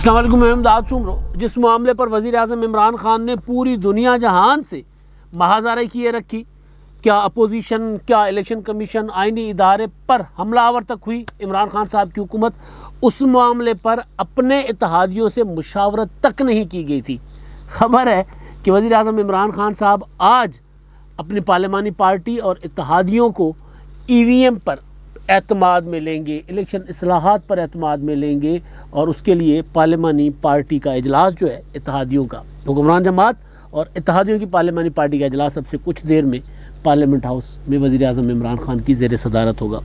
السلام علیکم، میں امداد چومرو۔ جس معاملے پر وزیر اعظم عمران خان نے پوری دنیا جہان سے محاذرے کیے رکھی، کیا اپوزیشن، کیا الیکشن کمیشن، آئینی ادارے پر حملہ آور تک ہوئی عمران خان صاحب کی حکومت، اس معاملے پر اپنے اتحادیوں سے مشاورت تک نہیں کی گئی تھی۔ خبر ہے کہ وزیر اعظم عمران خان صاحب آج اپنی پارلیمانی پارٹی اور اتحادیوں کو ای وی ایم پر اعتماد میں لیں گے، الیکشن اصلاحات پر اعتماد میں لیں گے، اور اس کے لیے پارلیمانی پارٹی کا اجلاس جو ہے اتحادیوں کا، حکمران جماعت اور اتحادیوں کی پارلیمانی پارٹی کا اجلاس اب سے کچھ دیر میں پارلیمنٹ ہاؤس میں وزیر اعظم عمران خان کی زیر صدارت ہوگا۔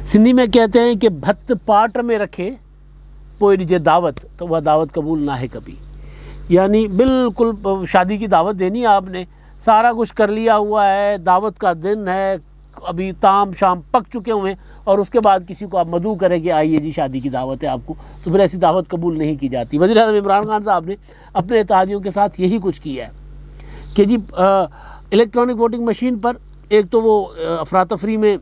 سندھی میں کہتے ہیں کہ بھت پاٹ میں رکھے پوئی ڈیجے دعوت تو وہ دعوت قبول نہ ہے کبھی، یعنی بالکل شادی کی دعوت دینی ہے، آپ نے سارا کچھ کر لیا ہوا ہے، دعوت کا دن ہے، ابھی تام شام پک چکے ہوئے ہیں، اور اس کے بعد کسی کو آپ مدعو کریں کہ آئیے جی شادی کی دعوت ہے آپ کو، تو پھر ایسی دعوت قبول نہیں کی جاتی۔ وزیر اعظم عمران خان صاحب نے اپنے اتحادیوں کے ساتھ یہی کچھ کیا ہے کہ جی الیکٹرانک ووٹنگ مشین پر ایک تو وہ افراتفری میں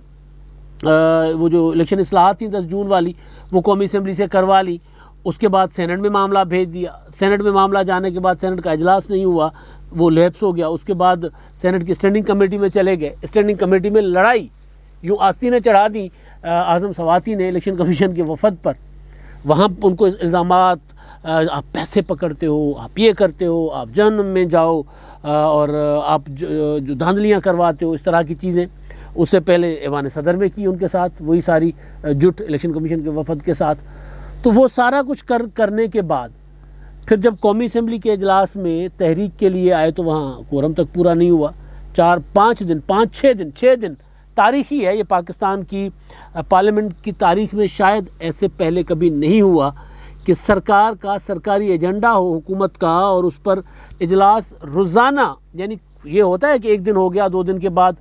وہ جو الیکشن اصلاحات تھیں 10 جون والی، وہ قومی اسمبلی سے کروا لی، اس کے بعد سینٹ میں معاملہ بھیج دیا، سینٹ میں معاملہ جانے کے بعد سینٹ کا اجلاس نہیں ہوا، وہ لیپس ہو گیا، اس کے بعد سینٹ کی اسٹینڈنگ کمیٹی میں چلے گئے، اسٹینڈنگ کمیٹی میں لڑائی یوں آستینیں چڑھا دیں اعظم سواتی نے الیکشن کمیشن کے وفد پر، وہاں ان کو الزامات، آپ پیسے پکڑتے ہو، آپ یہ کرتے ہو، آپ جہنم میں جاؤ، اور آپ جو دھاندلیاں کرواتے ہو، اس طرح کی چیزیں۔ اس سے پہلے ایوان صدر میں کی ان کے ساتھ وہی ساری جٹ الیکشن کمیشن کے وفد کے ساتھ، تو وہ سارا کچھ کرنے کے بعد پھر جب قومی اسمبلی کے اجلاس میں تحریک کے لیے آئے تو وہاں کورم تک پورا نہیں ہوا، 6 دن تاریخی ہے یہ، پاکستان کی پارلیمنٹ کی تاریخ میں شاید ایسے پہلے کبھی نہیں ہوا کہ سرکار کا سرکاری ایجنڈا ہو حکومت کا، اور اس پر اجلاس روزانہ، یعنی یہ ہوتا ہے کہ ایک دن ہو گیا، 2 دن کے بعد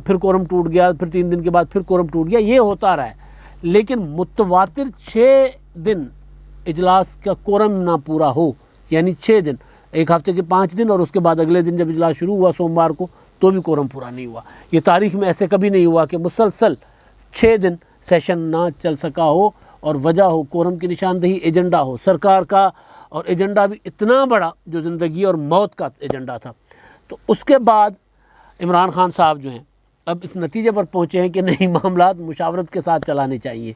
پھر کورم ٹوٹ گیا، پھر 3 دن کے بعد پھر کورم ٹوٹ گیا، یہ ہوتا رہا ہے، لیکن متواتر 6 دن اجلاس کا کورم نہ پورا ہو، یعنی 6 دن، ایک ہفتے کے 5 دن، اور اس کے بعد اگلے دن جب اجلاس شروع ہوا سوموار کو تو بھی کورم پورا نہیں ہوا۔ یہ تاریخ میں ایسے کبھی نہیں ہوا کہ مسلسل 6 دن سیشن نہ چل سکا ہو، اور وجہ ہو کورم کی نشاندہی، ایجنڈا ہو سرکار کا، اور ایجنڈا بھی اتنا بڑا جو زندگی اور موت کا ایجنڈا تھا۔ تو اس کے بعد عمران خان صاحب جو ہیں اب اس نتیجے پر پہنچے ہیں کہ نہیں، معاملات مشاورت کے ساتھ چلانے چاہیے۔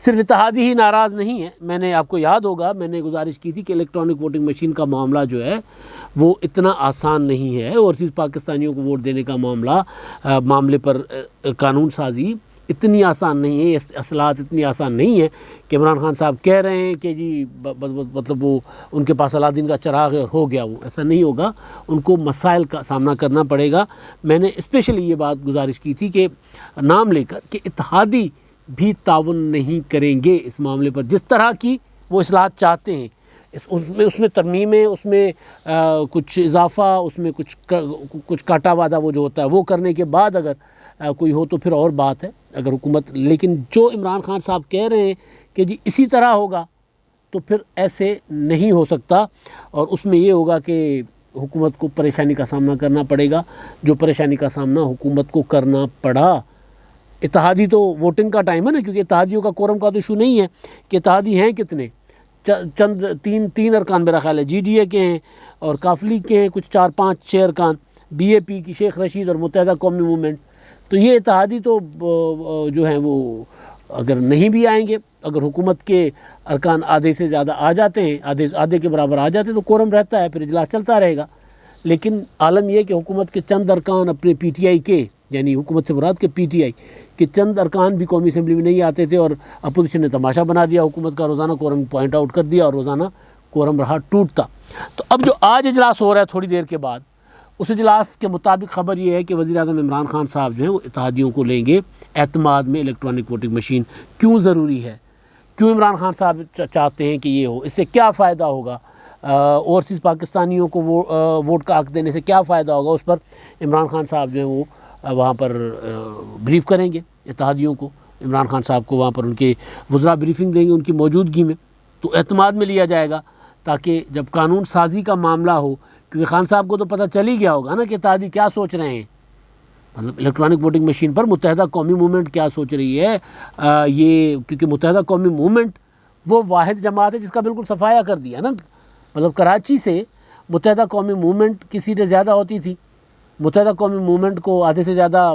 صرف اتحادی ہی ناراض نہیں ہے، میں نے آپ کو یاد ہوگا میں نے گزارش کی تھی کہ الیکٹرانک ووٹنگ مشین کا معاملہ جو ہے وہ اتنا آسان نہیں ہے، اوورسیز پاکستانیوں کو ووٹ دینے کا معاملے پر قانون سازی اتنی آسان نہیں ہے، اصلاحات اتنی آسان نہیں ہے کہ عمران خان صاحب کہہ رہے ہیں کہ جی مطلب وہ ان کے پاس الادین کا چراغ ہو گیا، وہ ایسا نہیں ہوگا، ان کو مسائل کا سامنا کرنا پڑے گا۔ میں نے اسپیشلی یہ بات گزارش کی تھی کہ نام لے کر کہ اتحادی بھی تعاون نہیں کریں گے اس معاملے پر، جس طرح کی وہ اصلاحات چاہتے ہیں، اس میں ترمیمیں، اس میں کچھ اضافہ، اس میں کچھ کاٹا وعدہ وہ جو ہوتا ہے وہ کرنے کے بعد اگر کوئی ہو تو پھر اور بات ہے اگر حکومت، لیکن جو عمران خان صاحب کہہ رہے ہیں کہ جی اسی طرح ہوگا تو پھر ایسے نہیں ہو سکتا، اور اس میں یہ ہوگا کہ حکومت کو پریشانی کا سامنا کرنا پڑے گا، جو پریشانی کا سامنا حکومت کو کرنا پڑا۔ اتحادی تو ووٹنگ کا ٹائم ہے نا، کیونکہ اتحادیوں کا کورم کا تو ایشو نہیں ہے کہ اتحادی ہیں کتنے، چند تین ارکان میرا خیال ہے، جی ڈی اے کے ہیں اور کافلی کے ہیں کچھ 4-5-6 ارکان، بی اے پی کی شیخ رشید اور متحدہ قومی موومنٹ، تو یہ اتحادی تو جو ہیں وہ اگر نہیں بھی آئیں گے، اگر حکومت کے ارکان آدھے سے زیادہ آ جاتے ہیں، آدھے کے برابر آ جاتے ہیں تو کورم رہتا ہے، پھر اجلاس چلتا رہے گا۔ لیکن عالم یہ کہ حکومت کے چند ارکان اپنے پی ٹی آئی کے، یعنی حکومت سے مراد کے پی ٹی آئی کے چند ارکان بھی قومی اسمبلی میں نہیں آتے تھے، اور اپوزیشن نے تماشا بنا دیا حکومت کا، روزانہ کورم پوائنٹ آؤٹ کر دیا، اور روزانہ کورم رہا ٹوٹتا۔ تو اب جو آج اجلاس ہو رہا ہے تھوڑی دیر کے بعد، اس اجلاس کے مطابق خبر یہ ہے کہ وزیر اعظم عمران خان صاحب جو ہیں وہ اتحادیوں کو لیں گے اعتماد میں الیکٹرانک ووٹنگ مشین کیوں ضروری ہے، کیوں عمران خان صاحب چاہتے ہیں کہ یہ ہو، اس سے کیا فائدہ ہوگا، اوورسیز پاکستانیوں کو ووٹ کا حق دینے سے کیا فائدہ ہوگا، اس پر عمران خان صاحب جو ہیں وہ وہاں پر بریف کریں گے اتحادیوں کو، عمران خان صاحب کو وہاں پر ان کے وزراء بریفنگ دیں گے ان کی موجودگی میں، تو اعتماد میں لیا جائے گا تاکہ جب قانون سازی کا معاملہ ہو، کیونکہ خان صاحب کو تو پتہ چل ہی گیا ہوگا نا کہ اتحادی کیا سوچ رہے ہیں، مطلب الیکٹرانک ووٹنگ مشین پر متحدہ قومی موومنٹ کیا سوچ رہی ہے، یہ کیونکہ متحدہ قومی موومنٹ وہ واحد جماعت ہے جس کا بالکل صفایا کر دیا نا. مطلب کراچی سے متحدہ قومی موومنٹ کی سیٹیں زیادہ ہوتی تھی. متحدہ قومی موومنٹ کو آدھے سے زیادہ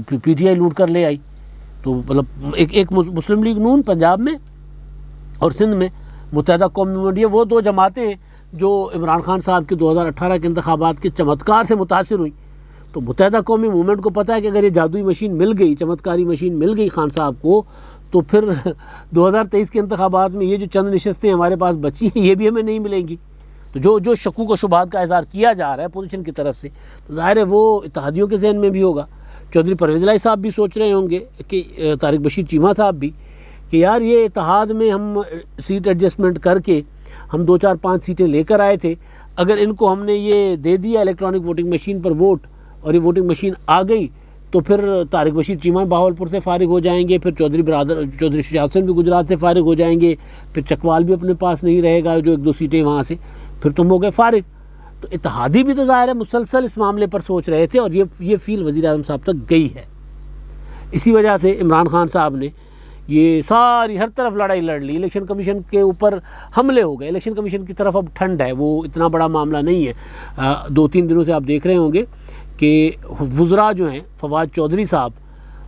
پی ٹی آئی لوٹ کر لے آئی. تو مطلب ایک مسلم لیگ نون پنجاب میں اور سندھ میں متحدہ قومی موومنٹ، یہ وہ دو جماعتیں ہیں جو عمران خان صاحب کے 2018 کے انتخابات کے چمتکار سے متاثر ہوئی. تو متحدہ قومی موومنٹ کو پتہ ہے کہ اگر یہ جادوئی مشین مل گئی، چمتکاری مشین مل گئی خان صاحب کو، تو پھر 2023 کے انتخابات میں یہ جو چند نشستیں ہمارے پاس بچی ہیں یہ بھی ہمیں نہیں ملیں گی. تو جو شکوک و شبہات کا اظہار کیا جا رہا ہے اپوزیشن کی طرف سے، تو ظاہر ہے وہ اتحادیوں کے ذہن میں بھی ہوگا. چودھری پرویز الہی صاحب بھی سوچ رہے ہوں گے کہ طارق بشیر چیمہ صاحب بھی، کہ یار یہ اتحاد میں ہم سیٹ ایڈجسٹمنٹ کر کے ہم 2 4 5 سیٹیں لے کر آئے تھے، اگر ان کو ہم نے یہ دے دیا الیکٹرانک ووٹنگ مشین پر ووٹ اور یہ ووٹنگ مشین آ گئی، تو پھر طارق بشیر چیمہ بہاولپور سے فارغ ہو جائیں گے، پھر چودھری شجاعت حسین بھی گجرات سے فارغ ہو جائیں گے، پھر چکوال بھی اپنے پاس نہیں رہے گا جو 1 2 سیٹیں وہاں سے، پھر تم ہو گئے فارغ. تو اتحادی بھی تو ظاہر ہے مسلسل اس معاملے پر سوچ رہے تھے، اور یہ فیل وزیر اعظم صاحب تک گئی ہے. اسی وجہ سے عمران خان صاحب نے یہ ساری ہر طرف لڑائی لڑ لی. الیکشن کمیشن کے اوپر حملے ہو گئے. الیکشن کمیشن کی طرف اب ٹھنڈ ہے، وہ اتنا بڑا معاملہ نہیں ہے. 2 3 دنوں سے آپ دیکھ رہے ہوں گے کہ وزراء جو ہیں فواد چودھری صاحب،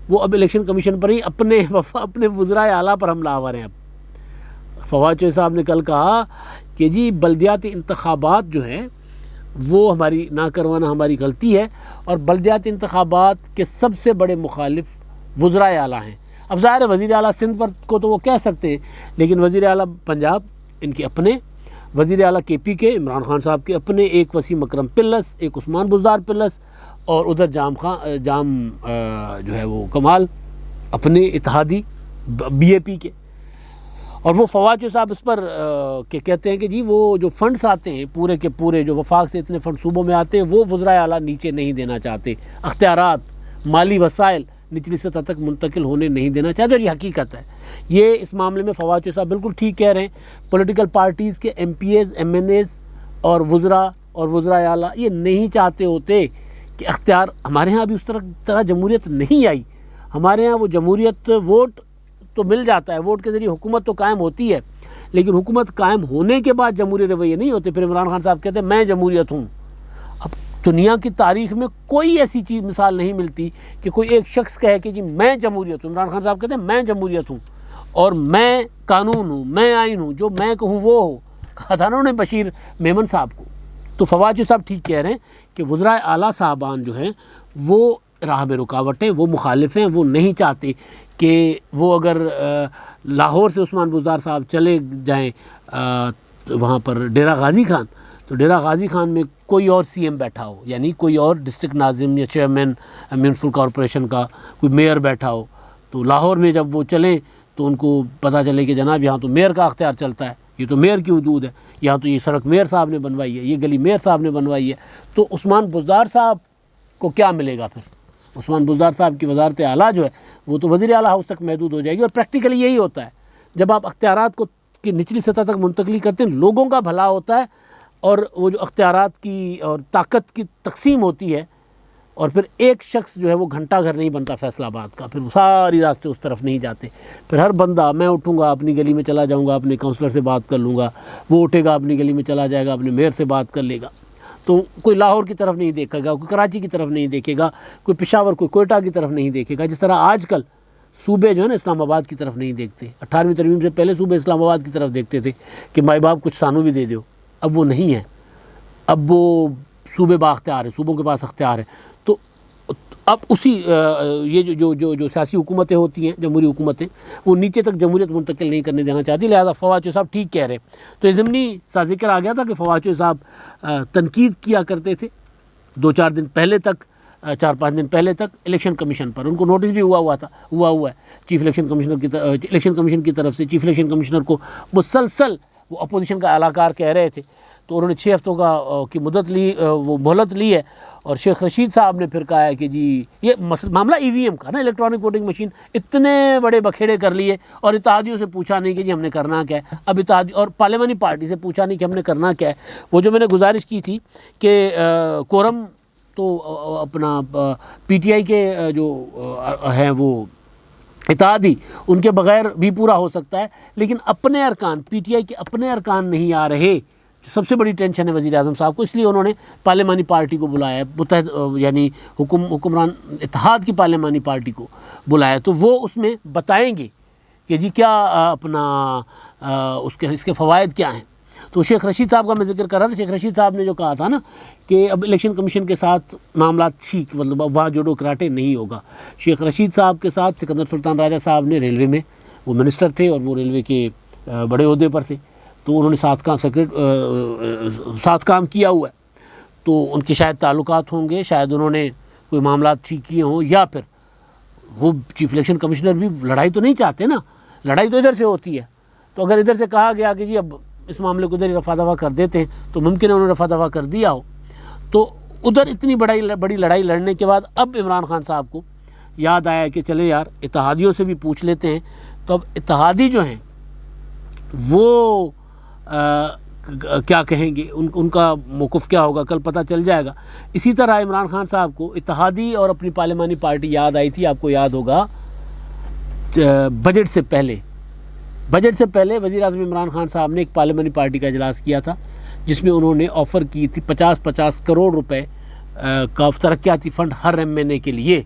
وہ اب الیکشن کمیشن پر ہی اپنے وزرائے اعلیٰ پر حملہ آور ہیں. اب فواد چودھری صاحب نے کل کہا کہ جی بلدیاتی انتخابات جو ہیں وہ ہماری نہ کروانا ہماری غلطی ہے، اور بلدیاتی انتخابات کے سب سے بڑے مخالف وزرائے اعلیٰ ہیں. اب ظاہر ہے وزیر اعلیٰ سندھ پر کو تو وہ کہہ سکتے ہیں، لیکن وزیر اعلیٰ پنجاب ان کے اپنے، وزیر اعلیٰ کے پی کے عمران خان صاحب کے اپنے، ایک وسیم اکرم پلس، ایک عثمان بزدار پلس، اور ادھر جام جو ہے وہ کمال اپنے اتحادی بی اے پی کے. اور وہ فواد جو صاحب اس پر کہ کہتے ہیں کہ جی وہ جو فنڈز آتے ہیں پورے کے پورے، جو وفاق سے اتنے فنڈ صوبوں میں آتے ہیں، وہ وزرائے اعلیٰ نیچے نہیں دینا چاہتے. اختیارات، مالی وسائل نچلی سطح تک منتقل ہونے نہیں دینا چاہتے، اور یہ حقیقت ہے. یہ اس معاملے میں فواد صاحب بالکل ٹھیک کہہ رہے ہیں. پولیٹیکل پارٹیز کے MPAs, MNAs اور وزراء اور وزرائے اعلیٰ یہ نہیں چاہتے ہوتے کہ اختیار، ہمارے ہاں ابھی اس طرح جمہوریت نہیں آئی. ہمارے ہاں وہ جمہوریت، ووٹ تو مل جاتا ہے، ووٹ کے ذریعے حکومت تو قائم ہوتی ہے، لیکن حکومت قائم ہونے کے بعد جمہوری رویے نہیں ہوتے. پھر عمران خان صاحب کہتے ہیں میں جمہوریت ہوں. اب دنیا کی تاریخ میں کوئی ایسی چیز مثال نہیں ملتی کہ کوئی ایک شخص کہے کہ جی میں جمہوریت ہوں. عمران خان صاحب کہتے ہیں میں جمہوریت ہوں، اور میں قانون ہوں، میں آئین ہوں، جو میں کہوں وہ ہو. کہا تھا انہوں نے بشیر میمن صاحب کو. تو فواد صاحب ٹھیک کہہ رہے ہیں کہ وزرائے اعلیٰ صاحبان جو ہیں وہ راہ میں رکاوٹ ہیں، وہ مخالف ہیں. وہ نہیں چاہتے کہ وہ اگر لاہور سے عثمان بزدار صاحب چلے جائیں وہاں پر ڈیرہ غازی خان، تو ڈیرہ غازی خان میں کوئی اور سی ایم بیٹھا ہو، یعنی کوئی اور ڈسٹرکٹ ناظم یا چیئرمین میونسپل کارپوریشن کا کوئی میئر بیٹھا ہو. تو لاہور میں جب وہ چلیں تو ان کو پتہ چلے کہ جناب یہاں تو میئر کا اختیار چلتا ہے، یہ تو میئر کی حدود ہے، یہاں تو یہ سڑک میئر صاحب نے بنوائی ہے، یہ گلی میئر صاحب نے بنوائی ہے. تو عثمان بزدار صاحب کو کیا ملے گا پھر؟ عثمان بزدار صاحب کی وزارت اعلیٰ جو ہے وہ تو وزیر اعلیٰ ہاؤس تک محدود ہو جائے گی. اور پریکٹیکلی یہی ہوتا ہے جب آپ اختیارات کو کی نچلی سطح تک منتقلی کرتے ہیں، لوگوں کا بھلا ہوتا ہے، اور وہ جو اختیارات کی اور طاقت کی تقسیم ہوتی ہے، اور پھر ایک شخص جو ہے وہ گھنٹہ گھر نہیں بنتا فیصل آباد کا، پھر وہ ساری راستے اس طرف نہیں جاتے. پھر ہر بندہ، میں اٹھوں گا اپنی گلی میں چلا جاؤں گا، اپنے کونسلر سے بات کر لوں گا، وہ اٹھے گا اپنی گلی میں چلا جائے گا، اپنے میئر سے بات کر لے گا. تو کوئی لاہور کی طرف نہیں دیکھے گا، کوئی کراچی کی طرف نہیں دیکھے گا، کوئی پشاور، کوئی کوئٹہ کی طرف نہیں دیکھے گا. جس طرح آج کل صوبے جو ہے نا اسلام آباد کی طرف نہیں دیکھتے. 18ویں ترمیم سے پہلے صوبے اسلام آباد کی طرف دیکھتے تھے کہ مائی باپ کچھ سانو بھی دے دو. اب وہ نہیں ہے، اب وہ صوبے با اختیار ہے، صوبوں کے پاس اختیار ہے. تو اب اسی یہ جو سیاسی حکومتیں ہوتی ہیں، جمہوری حکومتیں، وہ نیچے تک جمہوریت منتقل نہیں کرنے دینا چاہتی. لہذا فواد صاحب ٹھیک کہہ رہے. تو یہ ضمنی سا ذکر آ گیا تھا کہ فواد صاحب تنقید کیا کرتے تھے 2 4 دن پہلے تک، 4 5 دن پہلے تک الیکشن کمیشن پر. ان کو نوٹس بھی ہوا ہے چیف الیکشن کمیشن کی طرف سے. چیف الیکشن کمشنر کو مسلسل وہ اپوزیشن کا اعلیٰ کہہ رہے تھے. تو انہوں نے 6 ہفتوں کی مدت لی، وہ مہلت لی ہے. اور شیخ رشید صاحب نے پھر کہا ہے کہ جی یہ معاملہ ای وی ایم کا نا، الیکٹرانک ووٹنگ مشین، اتنے بڑے بکھیڑے کر لیے، اور اتحادیوں سے پوچھا نہیں کہ جی ہم نے کرنا کیا ہے. اب اور پارلیمانی پارٹی سے پوچھا نہیں کہ ہم نے کرنا کیا ہے. وہ جو میں نے گزارش کی تھی کہ کورم تو اپنا پی ٹی آئی کے جو ہیں وہ اتحادی ان کے بغیر بھی پورا ہو سکتا ہے، لیکن اپنے ارکان، پی ٹی آئی کے اپنے ارکان نہیں آ رہے، جو سب سے بڑی ٹینشن ہے وزیر اعظم صاحب کو، اس لیے انہوں نے پارلیمانی پارٹی کو بلایا ہے، متحد یعنی حکمران اتحاد کی پارلیمانی پارٹی کو بلایا، تو وہ اس میں بتائیں گے کہ جی کیا اپنا اس کے فوائد کیا ہیں۔ تو شیخ رشید صاحب کا میں ذکر کر رہا تھا، شیخ رشید صاحب نے جو کہا تھا نا کہ اب الیکشن کمیشن کے ساتھ معاملات ٹھیک، مطلب وہاں جوڑو کراٹے نہیں ہوگا۔ شیخ رشید صاحب کے ساتھ سکندر سلطان راجہ صاحب نے ریلوے میں، وہ منسٹر تھے اور وہ ریلوے کے بڑے عہدے پر تھے، تو انہوں نے ساتھ کام کیا ہوا ہے، تو ان کے شاید تعلقات ہوں گے، شاید انہوں نے کوئی معاملات ٹھیک کیے ہوں، یا پھر وہ چیف الیکشن کمشنر بھی لڑائی تو نہیں چاہتے نا، لڑائی تو ادھر سے ہوتی ہے، تو اگر ادھر سے کہا گیا کہ جی اب اس معاملے کو ادھر ہی رفع دفع کر دیتے ہیں، تو ممکن ہے انہوں نے رفع دفع کر دیا ہو۔ تو ادھر اتنی بڑی لڑائی لڑنے کے بعد اب عمران خان صاحب کو یاد آیا کہ چلے یار اتحادیوں سے بھی پوچھ لیتے ہیں، تو اب اتحادی جو ہیں وہ کیا کہیں گے، ان کا موقف کیا ہوگا، کل پتہ چل جائے گا۔ اسی طرح عمران خان صاحب کو اتحادی اور اپنی پارلیمانی پارٹی یاد آئی تھی، آپ کو یاد ہوگا بجٹ سے پہلے وزیر اعظم عمران خان صاحب نے ایک پارلیمانی پارٹی کا اجلاس کیا تھا، جس میں انہوں نے آفر کی تھی 50 کروڑ روپے کا ترقیاتی فنڈ ہر ایم این اے کے لیے۔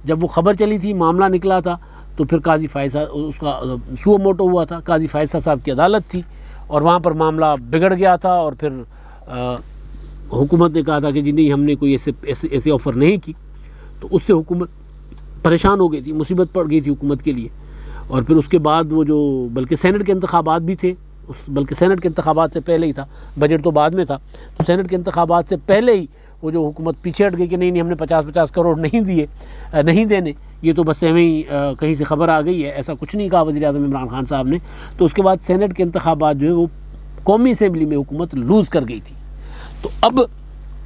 جب وہ خبر چلی تھی، معاملہ نکلا تھا، تو پھر قاضی فائزہ اس کا سو موٹو ہوا تھا، قاضی فائزہ صاحب کی عدالت تھی، اور وہاں پر معاملہ بگڑ گیا تھا، اور پھر حکومت نے کہا تھا کہ جی نہیں، ہم نے کوئی ایسے آفر نہیں کی، تو اس سے حکومت پریشان ہو گئی تھی، مصیبت پڑ گئی تھی حکومت کے لیے۔ اور پھر اس کے بعد وہ جو بلکہ سینٹ کے انتخابات بھی تھے، بلکہ سینٹ کے انتخابات سے پہلے ہی تھا، بجٹ تو بعد میں تھا، تو سینٹ کے انتخابات سے پہلے ہی وہ جو حکومت پیچھے ہٹ گئی کہ نہیں ہم نے 50 کروڑ نہیں دینے، یہ تو بس ایویں ہی کہیں سے خبر آ گئی ہے، ایسا کچھ نہیں کہا وزیر اعظم عمران خان صاحب نے۔ تو اس کے بعد سینٹ کے انتخابات جو ہے وہ قومی اسمبلی میں حکومت لوز کر گئی تھی۔ تو اب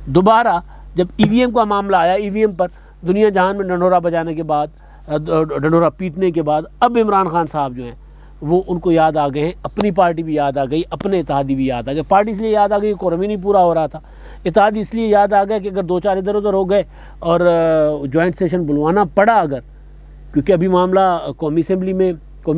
دوبارہ جب ای وی ایم کا معاملہ آیا، ای وی ایم پر دنیا جہان میں ڈنڈورا بجانے کے بعد، ڈنڈورا پیٹنے کے بعد، اب عمران خان صاحب جو ہیں وہ ان کو یاد آ گئے ہیں، اپنی پارٹی بھی یاد آ گئی، اپنے اتحادی بھی یاد آ گئے۔ پارٹی اس لیے یاد آ گئی کہ قرم ہی نہیں پورا ہو رہا تھا، اتحادی اس لیے یاد آ گیا کہ اگر 2-4 ادھر ادھر ہو گئے اور جوائنٹ سیشن بلوانا پڑا، اگر کیونکہ ابھی معاملہ قومی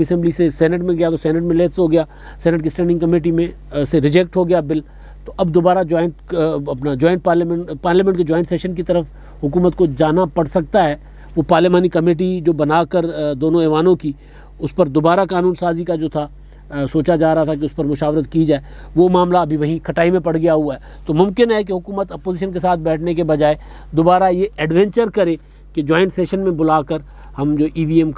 اسمبلی سے سینٹ میں گیا، تو سینٹ میں لیپس ہو گیا، سینٹ کی اسٹینڈنگ کمیٹی میں سے ریجیکٹ ہو گیا بل، تو اب دوبارہ جوائنٹ پارلیمنٹ کے جوائنٹ سیشن کی طرف حکومت کو جانا پڑ سکتا ہے۔ وہ پارلیمانی کمیٹی جو بنا کر دونوں ایوانوں کی، اس پر دوبارہ قانون سازی کا جو تھا سوچا جا رہا تھا کہ اس پر مشاورت کی جائے، وہ معاملہ ابھی وہیں کھٹائی میں پڑ گیا ہوا ہے۔ تو ممکن ہے کہ حکومت اپوزیشن کے ساتھ بیٹھنے کے بجائے دوبارہ یہ ایڈونچر کرے کہ جوائنٹ سیشن میں بلا کر ہم جو ای وی ایم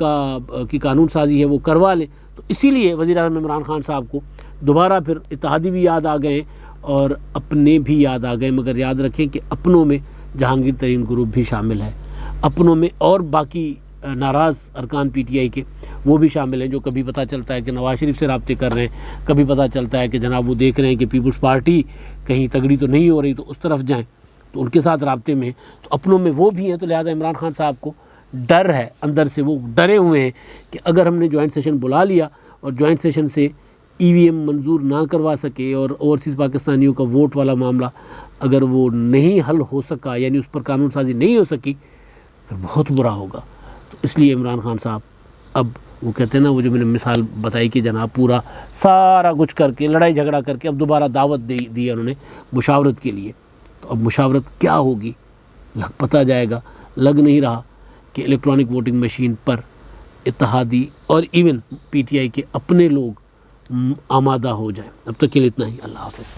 کی قانون سازی ہے وہ کروا لیں۔ تو اسی لیے وزیر اعظم عمران خان صاحب کو دوبارہ پھر اتحادی بھی یاد آ گئے ہیں اور اپنے بھی یاد آ گئے، مگر یاد رکھیں کہ اپنوں میں جہانگیر ترین گروپ بھی شامل ہے، اپنوں میں اور باقی ناراض ارکان پی ٹی آئی کے وہ بھی شامل ہیں، جو کبھی پتہ چلتا ہے کہ نواز شریف سے رابطے کر رہے ہیں، کبھی پتہ چلتا ہے کہ جناب وہ دیکھ رہے ہیں کہ پیپلز پارٹی کہیں تگڑی تو نہیں ہو رہی تو اس طرف جائیں، تو ان کے ساتھ رابطے میں، تو اپنوں میں وہ بھی ہیں۔ تو لہٰذا عمران خان صاحب کو ڈر ہے، اندر سے وہ ڈرے ہوئے ہیں کہ اگر ہم نے جوائنٹ سیشن بلا لیا اور جوائنٹ سیشن سے ای وی ایم منظور نہ کروا سکے اور اوورسیز پاکستانیوں کا ووٹ والا معاملہ اگر وہ نہیں حل ہو سکا، یعنی اس پر قانون سازی نہیں ہو سکی، پھر بہت برا ہوگا۔ تو اس لیے عمران خان صاحب اب وہ کہتے ہیں نا، وہ جو میں نے مثال بتائی کہ جناب پورا سارا کچھ کر کے لڑائی جھگڑا کر کے اب دوبارہ دعوت دی انہوں نے مشاورت کے لیے۔ تو اب مشاورت کیا ہوگی پتہ جائے گا۔ لگ نہیں رہا کہ الیکٹرانک ووٹنگ مشین پر اتحادی اور ایون پی ٹی آئی کے اپنے لوگ آمادہ ہو جائیں۔ اب تک کے لیے اتنا ہی، اللہ حافظ۔